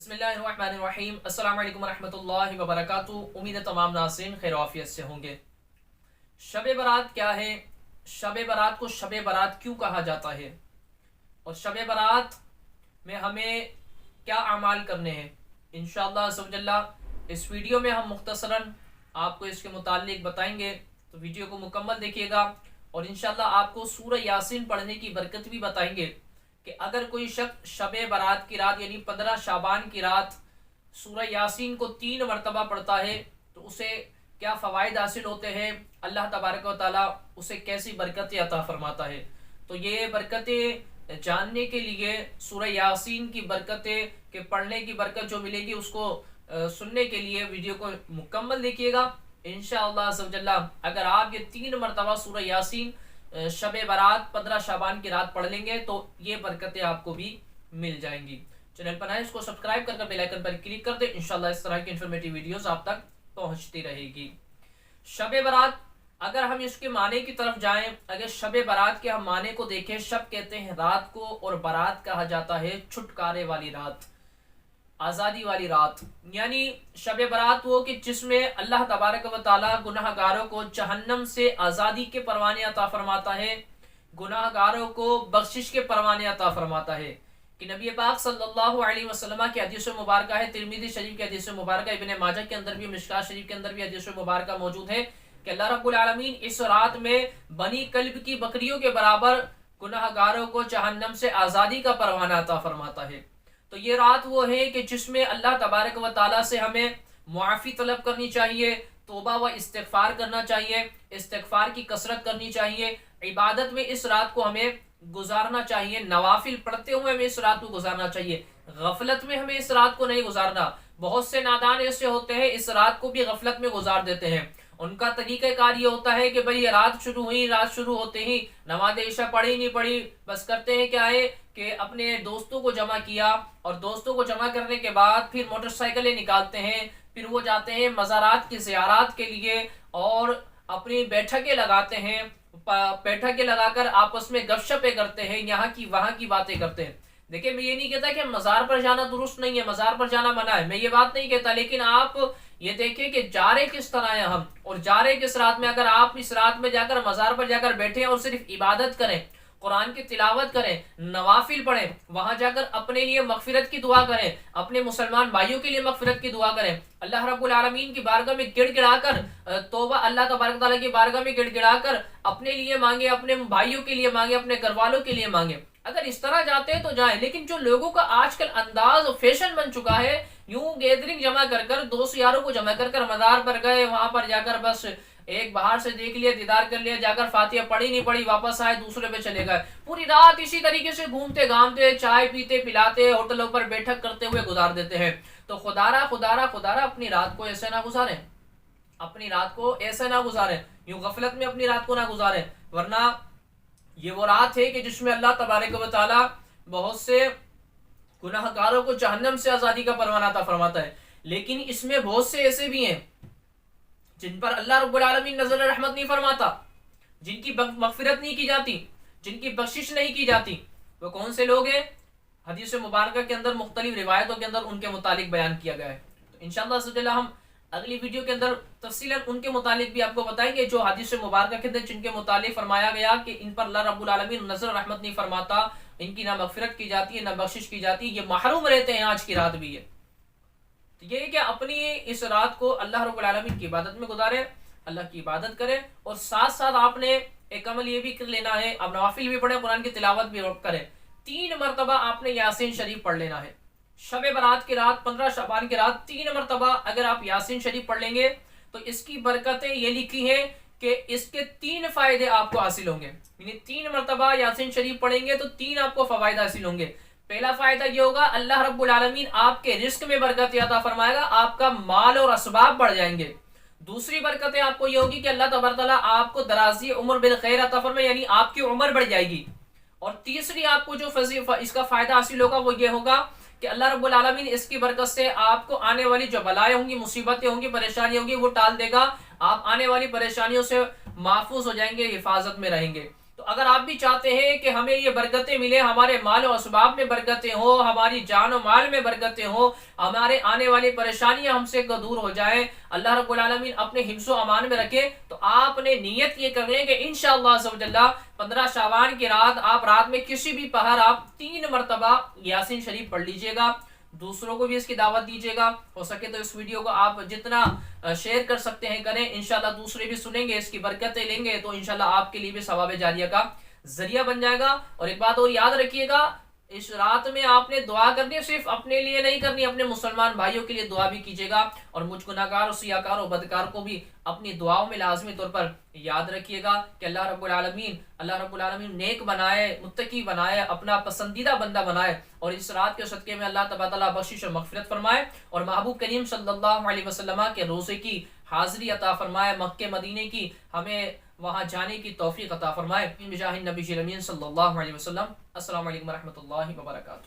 बिस्मिल्लाहिर्रहमानिर्रहीम। अस्सलाम वालेकुम रहमतुल्लाहि व बरकातुहू। उम्मीद है तमाम नाज़रीन खैर आफियत से होंगे। शब बारात क्या है, शब बारात को शब बारात क्यों कहा जाता है और शब बारात में हमें क्या अमाल करने हैं, इंशाअल्लाह अज़्ज़वजल्ला इस वीडियो में हम मुख्तसरन आपको इसके मुताल्लिक बताएंगे। तो वीडियो को मुकम्मल देखिएगा और इंशाअल्लाह आपको सूरह यासीन पढ़ने की बरकत भी बताएंगे कि अगर कोई शख्स शब बारात की रात यानी 15 शाबान की रात सूरह यासीन को 3 मरतबा पढ़ता है तो उसे क्या फ़वाइद हासिल होते हैं, अल्लाह तबारक व तआला उसे कैसी बरकतें अता फरमाता है। तो ये बरकतें जानने के लिए सूरह यासीन की बरकतें के पढ़ने की बरकत जो मिलेगी उसको सुनने के लिए वीडियो को मुकम्मल देखिएगा इंशाअल्लाह अज़्ज़वजल्ला। अगर आप ये 3 मरतबा सूरह यासीन शब बारात 15 शाबान की रात पढ़ लेंगे तो ये बरकतें आपको भी मिल जाएंगी। चैनल पर आए, इसको सब्सक्राइब कर बेल आइकन पर क्लिक कर दे। इंशाल्लाह इस तरह की इन्फॉर्मेटिव वीडियोस आप तक पहुंचती रहेगी। शब बारात अगर हम इसके माने की तरफ जाएं, अगर शब बारात के हम माने को देखें, शब कहते हैं रात को और बारात कहा जाता है छुटकारे वाली रात, आज़ादी वाली रात। यानी शब बारात वो कि जिसमें अल्लाह तबारक व तआला गुनाहगारों को जहन्नम से आज़ादी के परवाने अता फरमाता है, गुनाहगारों को बख्शिश के परवाने अता फरमाता है। कि नबी पाक सल्लल्लाहु अलैहि वसल्लम की हदीस मुबारक है, तिरमिज़ी शरीफ की हदीस मुबारक, इब्न माजा के अंदर भी, मिशकात शरीफ के अंदर भी हदीस मुबारक मौजूद है कि अल्लाह रब्बुल आलमीन इस रात में बनी कल्ब की बकरियों के बराबर गुनाहगारों को जहन्नम से आज़ादी का परवाना अता फरमाता है। तो ये रात वो है कि जिसमें अल्लाह तबारक व तआला से हमें मुआफ़ी तलब करनी चाहिए, तौबा व इस्तिग़फ़ार करना चाहिए, इस्तिग़फ़ार की कसरत करनी चाहिए, इबादत में इस रात को हमें गुजारना चाहिए, नवाफिल पढ़ते हुए हमें इस रात को गुजारना चाहिए, गफलत में हमें इस रात को नहीं गुजारना। बहुत से नादान ऐसे होते हैं इस रात को भी गफलत में गुजार देते हैं। उनका तरीक़ाकार ये होता है कि भाई ये रात शुरू हुई, रात शुरू होते ही नमाज इशा पढ़ी नहीं पढ़ी, बस करते हैं क्या है कि अपने दोस्तों को जमा किया और दोस्तों को जमा करने के बाद फिर मोटरसाइकिलें निकालते हैं, फिर वो जाते हैं मज़ारात की ज़ियारत के लिए और अपनी बैठकें लगाते हैं, बैठकें लगाकर आपस में गपशपें करते हैं, यहाँ की वहाँ की बातें करते हैं। देखिए मैं ये नहीं कहता कि मज़ार पर जाना दुरुस्त नहीं है, मज़ार पर जाना मना है, मैं ये बात नहीं कहता, लेकिन आप ये देखिए कि जा रहे किस तरह हैं हम और जा रहे किस रात में। अगर आप इस रात में जाकर मज़ार पर जाकर बैठे और सिर्फ इबादत करें, कुरान की तिलावत करें, नवाफिल पढ़ें, वहां जाकर अपने लिए मगफिरत की दुआ करें, अपने मुसलमान भाइयों के लिए मगफिरत की दुआ करें, अल्लाह रब्बुल आलमीन की बारगाह में गिड़गिड़ाकर तौबा अल्लाह तबारक तआला की बारगाह में गिड़गिड़ाकर अपने लिए मांगे, अपने भाइयों के लिए मांगे, अपने घर वालों के लिए मांगे। अगर इस तरह जाते हैं तो जाएं, लेकिन जो लोगों का आजकल अंदाज और फैशन बन चुका है, यूं गैदरिंग जमा कर कर दोस्त यारों को जमा कर कर मज़ार पर गए, वहां पर जाकर बस एक बाहर से देख लिया, दीदार कर लिया, जाकर फातिहा पढ़ी नहीं पढ़ी, वापस आए दूसरे पे चले गए, पूरी रात इसी तरीके से घूमते घामते चाय पीते पिलाते होटलों पर बैठक करते हुए गुजार देते हैं। तो खुदारा खुदारा खुदारा अपनी रात को ऐसे ना गुजारें, अपनी रात को ऐसे ना गुजारें, यूं गफलत में अपनी रात को ना गुजारें, वरना ये वो रात है कि जिसमें अल्लाह तबारक व तआला बहुत से गुनाहगारों को जहन्नम से आज़ादी का परवाना अता फरमाता है। लेकिन इसमें बहुत से ऐसे भी हैं जिन पर अल्लाह रब्बुल आलमीन नज़र रहमत नहीं फरमाता, जिनकी मगफिरत नहीं की जाती, जिनकी बख्शिश नहीं की जाती। वो कौन से लोग हैं? हदीस मुबारक के अंदर मुख्तलिफ रिवायतों के अंदर उनके मुतालिक बयान किया गया है। तो इंशाअल्लाह अज़्ज़वजल्ला हम अगली वीडियो के अंदर तफसीलन उनके मुतालिक भी आपको बताएंगे, जो हदीस मुबारक के अंदर जिनके मुतालिक फरमाया गया कि इन पर अल्लाह रब्बुल आलमीन नज़र रहमत नहीं फरमाता, इनकी ना मगफिरत की जाती है ना बख्शिश की जाती है, ये महरूम रहते हैं। आज की रात भी है तो ये कि अपनी इस रात को अल्लाह रब्बुल आलमीन की इबादत में गुजारें, अल्लाह की इबादत करें और साथ साथ आपने एक अमल ये भी कर लेना है, आप नवाफिल भी पढ़ें, कुरान की तिलावत भी करें। 3 मरतबा आपने यासीन शरीफ पढ़ लेना है। शब बारात की रात 15 शाबान की रात 3 मरतबा अगर आप यासीन शरीफ पढ़ लेंगे तो इसकी बरकतें ये लिखी हैं कि इसके 3 फायदे आपको हासिल होंगे। यानी 3 मरतबा यासीन शरीफ पढ़ेंगे तो 3 आपको फवायद हासिल होंगे। पहला फायदा ये होगा, अल्लाह रब्बुल आलमीन आपके रिस्क में बरकत अता फरमाएगा, आपका माल और असबाब बढ़ जाएंगे। दूसरी बरकतें आपको ये होगी कि अल्लाह तबारक तआला आपको दराजी उम्र बिल खैर अता फरमाए, यानी आपकी उम्र बढ़ जाएगी। और तीसरी आपको जो इसका फायदा हासिल होगा वो ये होगा कि अल्लाह रब्बुल आलमीन इसकी बरकत से आपको आने वाली जो बलाएं होंगी, मुसीबतें होंगी, परेशानी होंगी, वो टाल देगा। आप आने वाली परेशानियों से महफूज हो जाएंगे, हिफाजत में रहेंगे। तो اگر آپ بھی چاہتے ہیں کہ ہمیں یہ برکتیں ملے، ہمارے مال و اسباب میں برکتیں ہوں، ہماری جان و مال میں برکتیں ہوں، ہمارے آنے والی پریشانیاں ہم سے دور ہو جائیں، اللہ رب العالمین اپنے حفظ و امان میں رکھے، تو آپ نے نیت یہ کر لیں کہ انشاءاللہ عز و جل 15 شعبان کی رات آپ رات میں کسی بھی پہر آپ 3 مرتبہ یاسین شریف پڑھ لیجئے گا، دوسروں کو بھی اس کی دعوت دیجیے گا، ہو سکے تو اس ویڈیو کو آپ جتنا شیئر کر سکتے ہیں کریں، انشاءاللہ دوسرے بھی سنیں گے، اس کی برکتیں لیں گے، تو انشاءاللہ آپ کے لیے بھی ثواب جاریہ کا ذریعہ بن جائے گا۔ اور ایک بات اور یاد رکھیے گا، اس رات میں آپ نے دعا کرنی ہے، صرف اپنے لیے نہیں کرنی، اپنے مسلمان بھائیوں کے لیے دعا بھی کیجیے گا، اور مجھ گناہگار اور سیاکار اور بدکار کو بھی اپنی دعاؤں میں لازمی طور پر یاد رکھیے گا کہ اللہ رب العالمین نیک بنائے، متقی بنائے، اپنا پسندیدہ بندہ بنائے، اور اس رات کے صدقے میں اللہ تبارک و تعالیٰ بخشش و مغفرت فرمائے، اور محبوب کریم صلی اللہ علیہ وسلم کے روزے کی حاضری عطا فرمائے، مکہ مدینے کی ہمیں وہاں جانے کی توفیق عطا فرمائے، بجاہ النبی الامین صلی اللہ علیہ وسلم۔ السلام علیکم ورحمۃ اللہ وبرکاتہ۔